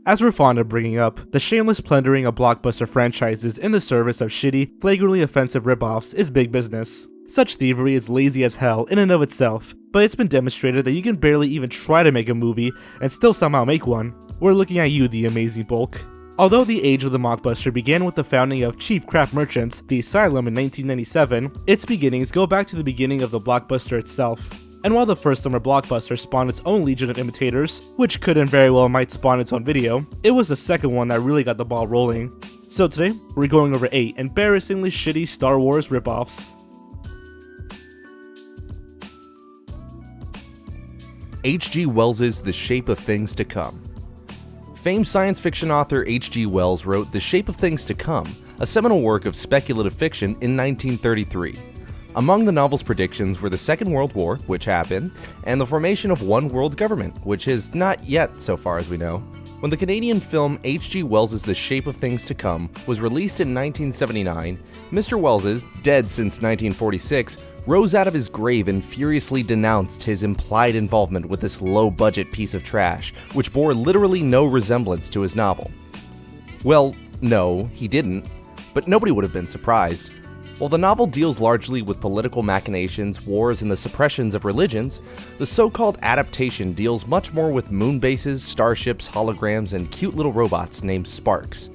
As we're fond of bringing up, the shameless plundering of blockbuster franchises in the service of shitty, flagrantly offensive ripoffs is big business. Such thievery is lazy as hell in and of itself, but it's been demonstrated that you can barely even try to make a movie and still somehow make one. We're looking at you, the amazing bulk. Although the age of the mockbuster began with the founding of cheap craft merchants, The Asylum in 1997, its beginnings go back to the beginning of the blockbuster itself. And while the first summer blockbuster spawned its own legion of imitators, which could and very well might spawn its own video, it was the second one that really got the ball rolling. So today, we're going over 8 embarrassingly shitty Star Wars ripoffs. H.G. Wells's The Shape of Things to Come. Famed science fiction author H.G. Wells wrote The Shape of Things to Come, a seminal work of speculative fiction, in 1933. Among the novel's predictions were the Second World War, which happened, and the formation of one world government, which is not yet so far as we know. When the Canadian film H.G. Wells's The Shape of Things to Come was released in 1979, Mr. Wells's, dead since 1946, rose out of his grave and furiously denounced his implied involvement with this low-budget piece of trash, which bore literally no resemblance to his novel. Well, no, he didn't, but nobody would have been surprised. While the novel deals largely with political machinations, wars, and the suppressions of religions, the so-called adaptation deals much more with moon bases, starships, holograms, and cute little robots named Sparks.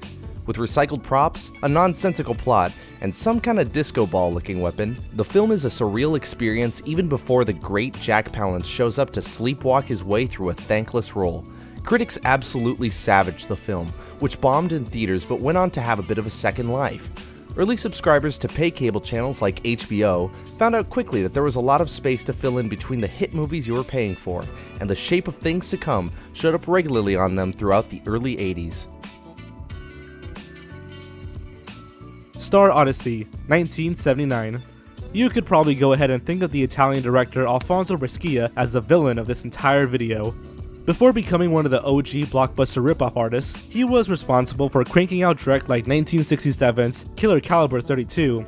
With recycled props, a nonsensical plot, and some kind of disco ball-looking weapon, the film is a surreal experience even before the great Jack Palance shows up to sleepwalk his way through a thankless role. Critics absolutely savaged the film, which bombed in theaters but went on to have a bit of a second life. Early subscribers to pay cable channels like HBO found out quickly that there was a lot of space to fill in between the hit movies you were paying for, and The Shape of Things to Come showed up regularly on them throughout the early 80s. Star Odyssey, 1979. You could probably go ahead and think of the Italian director Alfonso Brescia as the villain of this entire video. Before becoming one of the OG blockbuster ripoff artists, he was responsible for cranking out direct like 1967's Killer Caliber 32,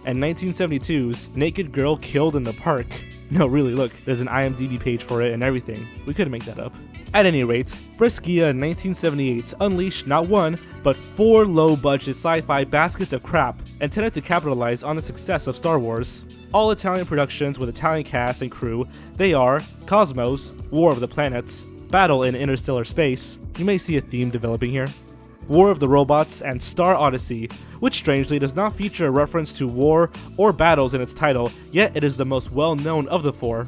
and 1972's Naked Girl Killed in the Park. No, really, look, there's an IMDb page for it and everything. We couldn't make that up. At any rate, Brescia in 1978 unleashed not one, but 4 low-budget sci-fi baskets of crap, intended to capitalize on the success of Star Wars. All Italian productions with Italian cast and crew, they are Cosmos, War of the Planets, Battle in Interstellar Space, you may see a theme developing here, War of the Robots, and Star Odyssey, which strangely does not feature a reference to war or battles in its title, yet it is the most well-known of the 4.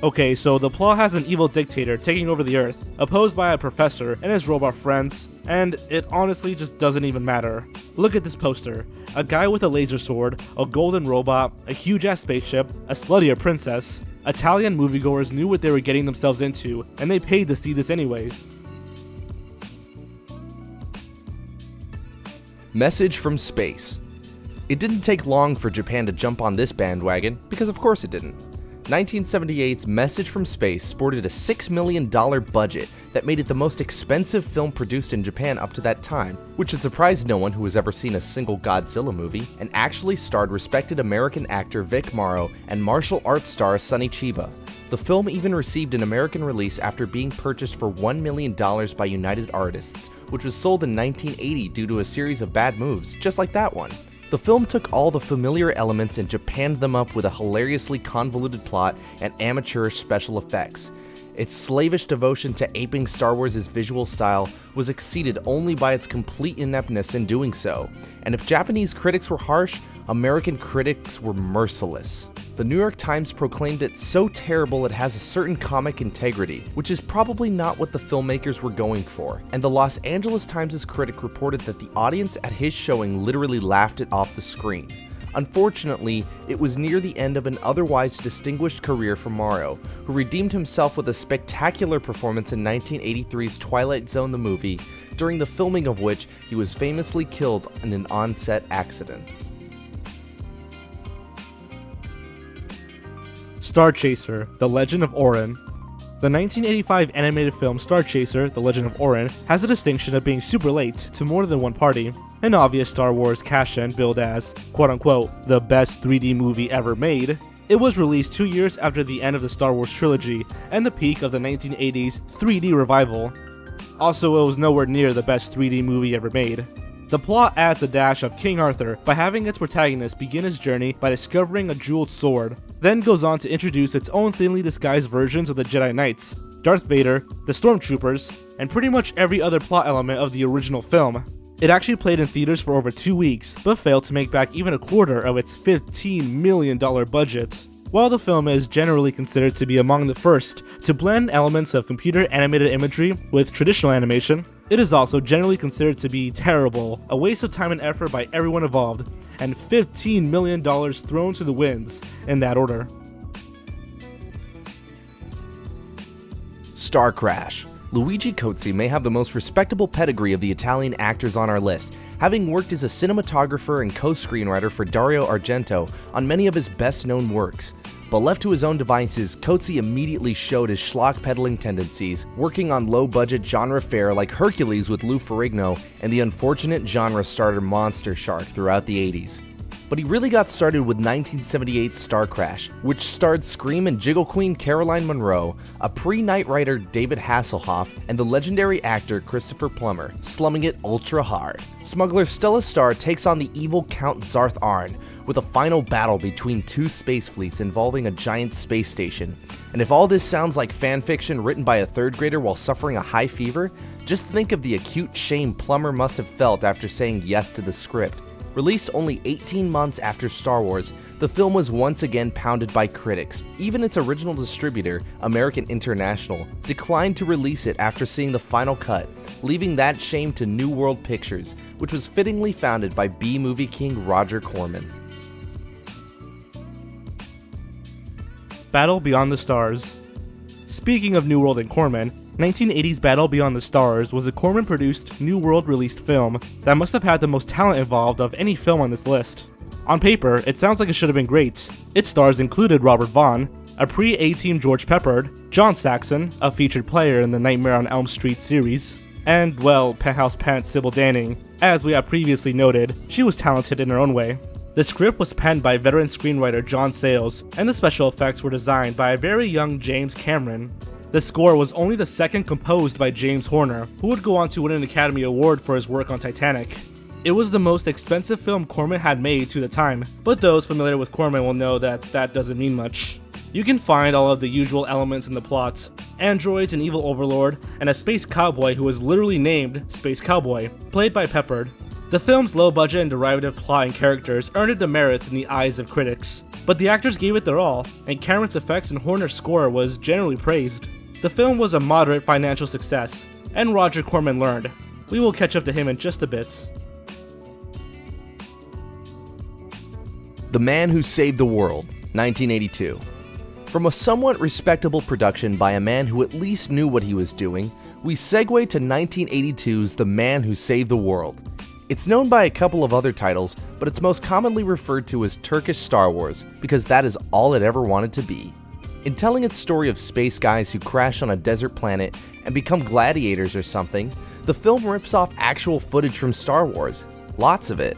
Okay, so the plot has an evil dictator taking over the Earth, opposed by a professor and his robot friends, and it honestly just doesn't even matter. Look at this poster. A guy with a laser sword, a golden robot, a huge-ass spaceship, a sluttier princess. Italian moviegoers knew what they were getting themselves into, and they paid to see this anyways. Message from Space. It didn't take long for Japan to jump on this bandwagon, because of course it didn't. 1978's Message from Space sported a $6 million budget that made it the most expensive film produced in Japan up to that time, which had surprised no one who has ever seen a single Godzilla movie, and actually starred respected American actor Vic Morrow and martial arts star Sonny Chiba. The film even received an American release after being purchased for $1 million by United Artists, which was sold in 1980 due to a series of bad moves, just like that one. The film took all the familiar elements and japanned them up with a hilariously convoluted plot and amateurish special effects. Its slavish devotion to aping Star Wars' visual style was exceeded only by its complete ineptness in doing so, and if Japanese critics were harsh, American critics were merciless. The New York Times proclaimed it so terrible it has a certain comic integrity, which is probably not what the filmmakers were going for, and the Los Angeles Times' critic reported that the audience at his showing literally laughed it off the screen. Unfortunately, it was near the end of an otherwise distinguished career for Morrow, who redeemed himself with a spectacular performance in 1983's Twilight Zone the movie, during the filming of which he was famously killed in an on-set accident. Star Chaser, The Legend of Orin. The 1985 animated film Star Chaser, The Legend of Orin has the distinction of being super late to more than one party. An obvious Star Wars cash-in billed as, quote-unquote, the best 3D movie ever made, It was released 2 years after the end of the Star Wars trilogy and the peak of the 1980s 3D revival. Also, it was nowhere near the best 3D movie ever made. The plot adds a dash of King Arthur by having its protagonist begin his journey by discovering a jeweled sword, then goes on to introduce its own thinly disguised versions of the Jedi Knights, Darth Vader, the Stormtroopers, and pretty much every other plot element of the original film. It actually played in theaters for over 2 weeks, but failed to make back even a quarter of its $15 million budget. While the film is generally considered to be among the first to blend elements of computer animated imagery with traditional animation, it is also generally considered to be terrible, a waste of time and effort by everyone involved, and $15 million thrown to the winds in that order. Star Crash. Luigi Cozzi may have the most respectable pedigree of the Italian actors on our list, having worked as a cinematographer and co-screenwriter for Dario Argento on many of his best-known works. But left to his own devices, Cozzi immediately showed his schlock-peddling tendencies, working on low-budget genre fare like Hercules with Lou Ferrigno and the unfortunate genre starter Monster Shark throughout the 80s. But he really got started with 1978's Star Crash, which starred Scream and Jiggle Queen Caroline Munro, a pre-Knight Rider David Hasselhoff, and the legendary actor Christopher Plummer, slumming it ultra hard. Smuggler Stella Star takes on the evil Count Zarth Arn, with a final battle between two space fleets involving a giant space station. And if all this sounds like fanfiction written by a third grader while suffering a high fever, just think of the acute shame Plummer must have felt after saying yes to the script. Released only 18 months after Star Wars, the film was once again pounded by critics. Even its original distributor, American International, declined to release it after seeing the final cut, leaving that shame to New World Pictures, which was fittingly founded by B-movie king Roger Corman. Battle Beyond the Stars. Speaking of New World and Corman, 1980's Battle Beyond the Stars was a Corman-produced, New World-released film that must have had the most talent involved of any film on this list. On paper, it sounds like it should have been great. Its stars included Robert Vaughn, a pre-A-Team George Peppard, John Saxon, a featured player in the Nightmare on Elm Street series, and, well, Penthouse Pants Sybil Danning. As we have previously noted, she was talented in her own way. The script was penned by veteran screenwriter John Sayles, and the special effects were designed by a very young James Cameron. The score was only the second composed by James Horner, who would go on to win an Academy Award for his work on Titanic. It was the most expensive film Corman had made to the time, but those familiar with Corman will know that that doesn't mean much. You can find all of the usual elements in the plot: androids, an evil overlord, and a space cowboy who is literally named Space Cowboy, played by Peppard. The film's low-budget and derivative plot and characters earned it demerits in the eyes of critics, but the actors gave it their all, and Cameron's effects and Horner's score was generally praised. The film was a moderate financial success, and Roger Corman learned. We will catch up to him in just a bit. The Man Who Saved the World, 1982. From a somewhat respectable production by a man who at least knew what he was doing, we segue to 1982's The Man Who Saved the World. It's known by a couple of other titles, but it's most commonly referred to as Turkish Star Wars, because that is all it ever wanted to be. In telling its story of space guys who crash on a desert planet and become gladiators or something, the film rips off actual footage from Star Wars. Lots of it.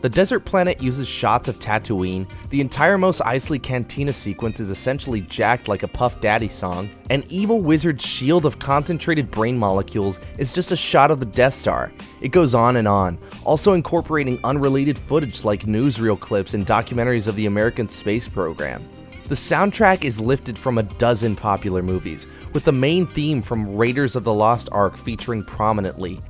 The desert planet uses shots of Tatooine, the entire Mos Eisley Cantina sequence is essentially jacked like a Puff Daddy song, an evil wizard's shield of concentrated brain molecules is just a shot of the Death Star. It goes on, also incorporating unrelated footage like newsreel clips and documentaries of the American space program. The soundtrack is lifted from a dozen popular movies, with the main theme from Raiders of the Lost Ark featuring prominently.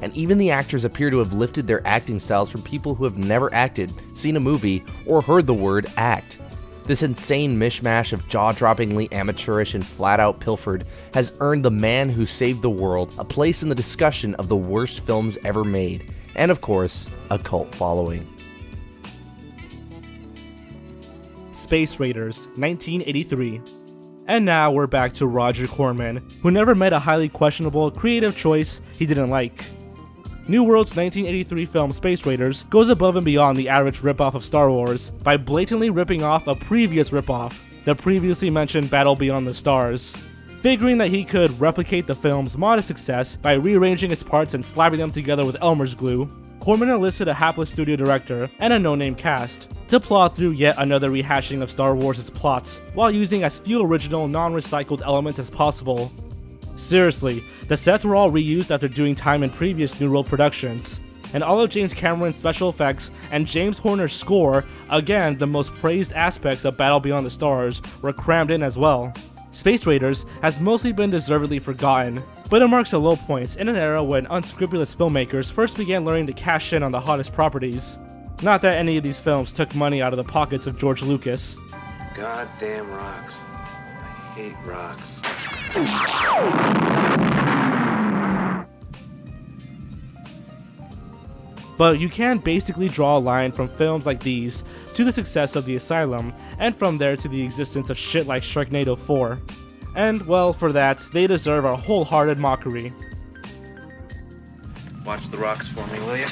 And even the actors appear to have lifted their acting styles from people who have never acted, seen a movie, or heard the word act. This insane mishmash of jaw-droppingly amateurish and flat-out pilfered has earned The Man Who Saved the World a place in the discussion of the worst films ever made, and of course, a cult following. Space Raiders, 1983. And now we're back to Roger Corman, who never made a highly questionable creative choice he didn't like. New World's 1983 film Space Raiders goes above and beyond the average ripoff of Star Wars by blatantly ripping off a previous ripoff, the previously mentioned Battle Beyond the Stars. figuring that he could replicate the film's modest success by rearranging its parts and slapping them together with Elmer's glue. Corman enlisted a hapless studio director and a no-name cast to plot through yet another rehashing of Star Wars' plots, while using as few original, non-recycled elements as possible. Seriously, the sets were all reused after doing time in previous New World productions, and all of James Cameron's special effects and James Horner's score, again the most praised aspects of Battle Beyond the Stars, were crammed in as well. Space Raiders has mostly been deservedly forgotten, but it marks a low point in an era when unscrupulous filmmakers first began learning to cash in on the hottest properties. Not that any of these films took money out of the pockets of George Lucas. Goddamn rocks. I hate rocks. But you can basically draw a line from films like these to the success of The Asylum, and from there to the existence of shit like Sharknado 4. And, well, for that, they deserve our wholehearted mockery. Watch the rocks for me, will you?